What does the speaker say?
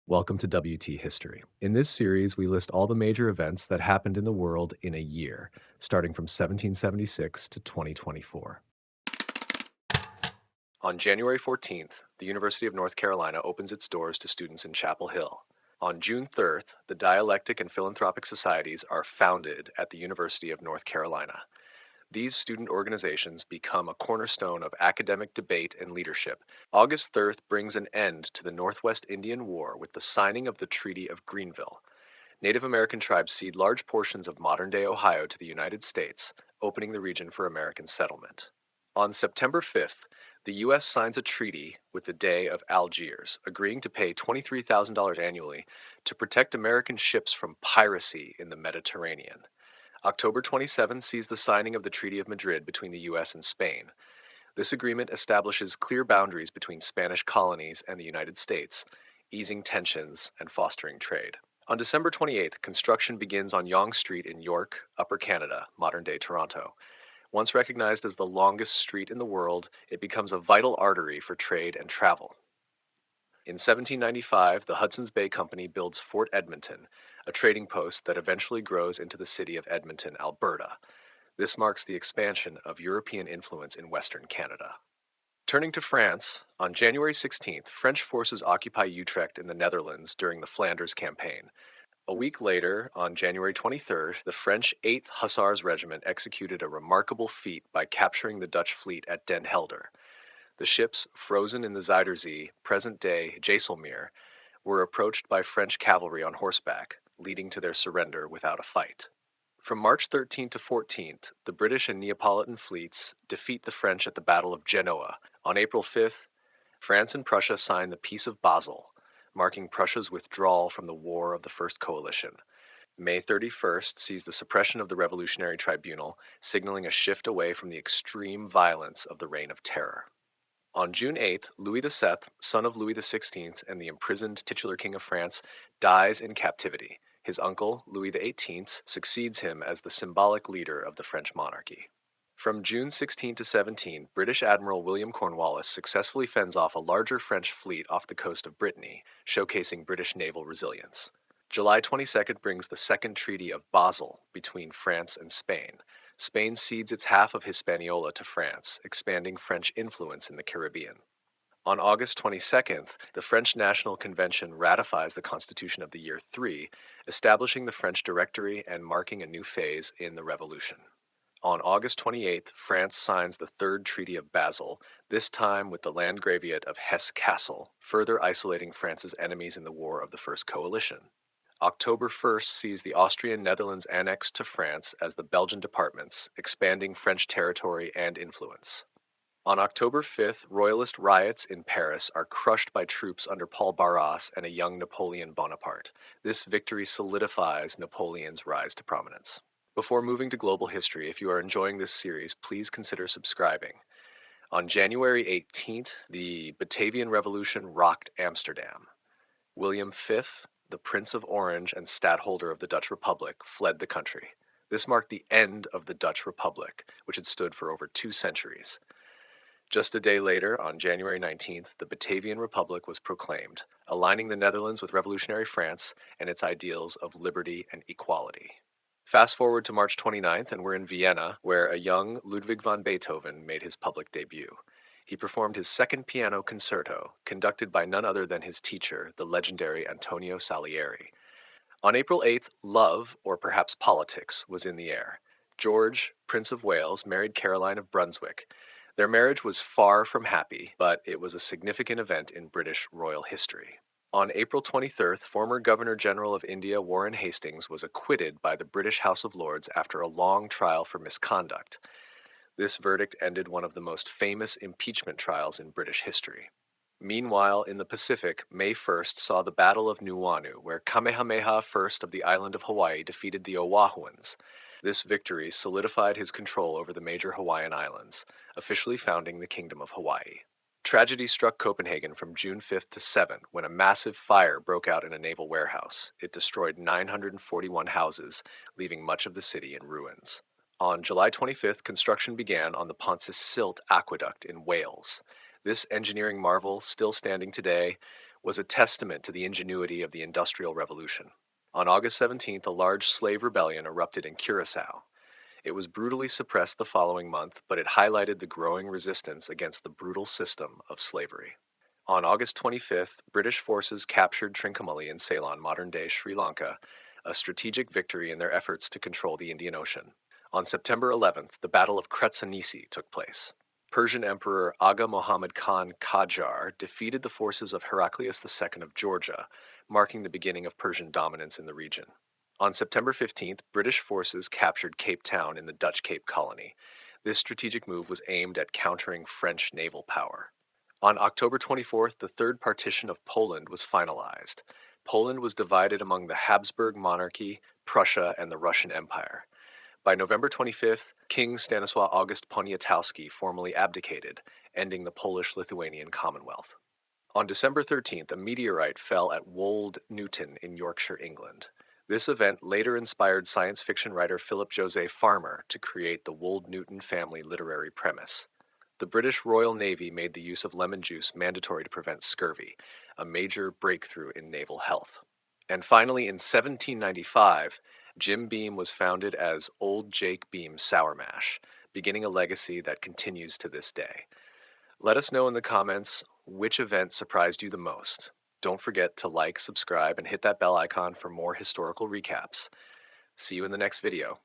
Welcome to WT History. In this series, we list all the major events that happened in the world in a year, starting from 1776 to 2024. On January 14th, the University of North Carolina opens its doors to students in Chapel Hill. On June 3rd, the Dialectic and Philanthropic Societies are founded at the University of North Carolina. These student organizations become a cornerstone of academic debate and leadership. August 3rd brings an end to the Northwest Indian War with the signing of the Treaty of Greenville. Native American tribes cede large portions of modern-day Ohio to the United States, opening the region for American settlement. On September 5th, the U.S. signs a treaty with the Dey of Algiers, agreeing to pay $23,000 annually to protect American ships from piracy in the Mediterranean. October 27 sees the signing of the Treaty of Madrid between the U.S. and Spain. This agreement establishes clear boundaries between Spanish colonies and the United States, easing tensions and fostering trade. On December 28th, construction begins on Yonge Street in York, Upper Canada, modern-day Toronto. Once recognized as the longest street in the world, it becomes a vital artery for trade and travel. In 1795, the Hudson's Bay Company builds Fort Edmonton, a trading post that eventually grows into the city of Edmonton, Alberta. This marks the expansion of European influence in Western Canada. Turning to France, on January 16th, French forces occupy Utrecht in the Netherlands during the Flanders Campaign. A week later, on January 23rd, the French 8th Hussars Regiment executed a remarkable feat by capturing the Dutch fleet at Den Helder. The ships, frozen in the Zuiderzee, present-day Jaisalmer, were approached by French cavalry on horseback, leading to their surrender without a fight. From March 13th to 14th, the British and Neapolitan fleets defeat the French at the Battle of Genoa. On April 5th, France and Prussia sign the Peace of Basel, marking Prussia's withdrawal from the War of the First Coalition. May 31st sees the suppression of the Revolutionary Tribunal, signaling a shift away from the extreme violence of the Reign of Terror. On June 8th, Louis VII, son of Louis XVI and the imprisoned titular king of France, dies in captivity. His uncle, Louis XVIII, succeeds him as the symbolic leader of the French monarchy. From June 16 to 17, British Admiral William Cornwallis successfully fends off a larger French fleet off the coast of Brittany, showcasing British naval resilience. July 22nd brings the Second Treaty of Basel between France and Spain. Spain cedes its half of Hispaniola to France, expanding French influence in the Caribbean. On August 22nd, the French National Convention ratifies the Constitution of the Year III, establishing the French Directory and marking a new phase in the Revolution. On August 28th, France signs the Third Treaty of Basel, this time with the Landgraviate of Hesse-Kassel, further isolating France's enemies in the War of the First Coalition. October 1st sees the Austrian Netherlands annexed to France as the Belgian departments, expanding French territory and influence. On October 5th, royalist riots in Paris are crushed by troops under Paul Barras and a young Napoleon Bonaparte. This victory solidifies Napoleon's rise to prominence. Before moving to global history, if you are enjoying this series, please consider subscribing. On January 18th, the Batavian Revolution rocked Amsterdam. William V, the Prince of Orange and stadtholder of the Dutch Republic, fled the country. This marked the end of the Dutch Republic, which had stood for over 2 centuries. Just a day later, on January 19th, the Batavian Republic was proclaimed, aligning the Netherlands with revolutionary France and its ideals of liberty and equality. Fast forward to March 29th, and we're in Vienna, where a young Ludwig van Beethoven made his public debut. He performed his second piano concerto, conducted by none other than his teacher, the legendary Antonio Salieri. On April 8th, love, or perhaps politics, was in the air. George, Prince of Wales, married Caroline of Brunswick. Their marriage was far from happy, but it was a significant event in British royal history. On April 23rd, former Governor-General of India Warren Hastings was acquitted by the British House of Lords after a long trial for misconduct. This verdict ended one of the most famous impeachment trials in British history. Meanwhile, in the Pacific, May 1st saw the Battle of Nuuanu, where Kamehameha I of the island of Hawaii defeated the Oahuans. This victory solidified his control over the major Hawaiian islands, officially founding the Kingdom of Hawaii. Tragedy struck Copenhagen from June 5th to 7th when a massive fire broke out in a naval warehouse. It destroyed 941 houses, leaving much of the city in ruins. On July 25th, construction began on the Pontysilt Aqueduct in Wales. This engineering marvel, still standing today, was a testament to the ingenuity of the Industrial Revolution. On August 17th, a large slave rebellion erupted in Curaçao. It was brutally suppressed the following month, but it highlighted the growing resistance against the brutal system of slavery. On August 25th, British forces captured Trincomalee in Ceylon, modern-day Sri Lanka, a strategic victory in their efforts to control the Indian Ocean. On September 11th, the Battle of Kretsanisi took place. Persian Emperor Aga Muhammad Khan Qajar defeated the forces of Heraclius II of Georgia, marking the beginning of Persian dominance in the region. On September 15th, British forces captured Cape Town in the Dutch Cape Colony. This strategic move was aimed at countering French naval power. On October 24th, the Third Partition of Poland was finalized. Poland was divided among the Habsburg monarchy, Prussia, and the Russian Empire. By November 25th, King Stanisław August Poniatowski formally abdicated, ending the Polish-Lithuanian Commonwealth. On December 13th, a meteorite fell at Wold Newton in Yorkshire, England. This event later inspired science fiction writer Philip Joseph Farmer to create the Wold-Newton family literary premise. The British Royal Navy made the use of lemon juice mandatory to prevent scurvy, a major breakthrough in naval health. And finally, in 1795, Jim Beam was founded as Old Jake Beam Sour Mash, beginning a legacy that continues to this day. Let us know in the comments which event surprised you the most. Don't forget to like, subscribe, and hit that bell icon for more historical recaps. See you in the next video.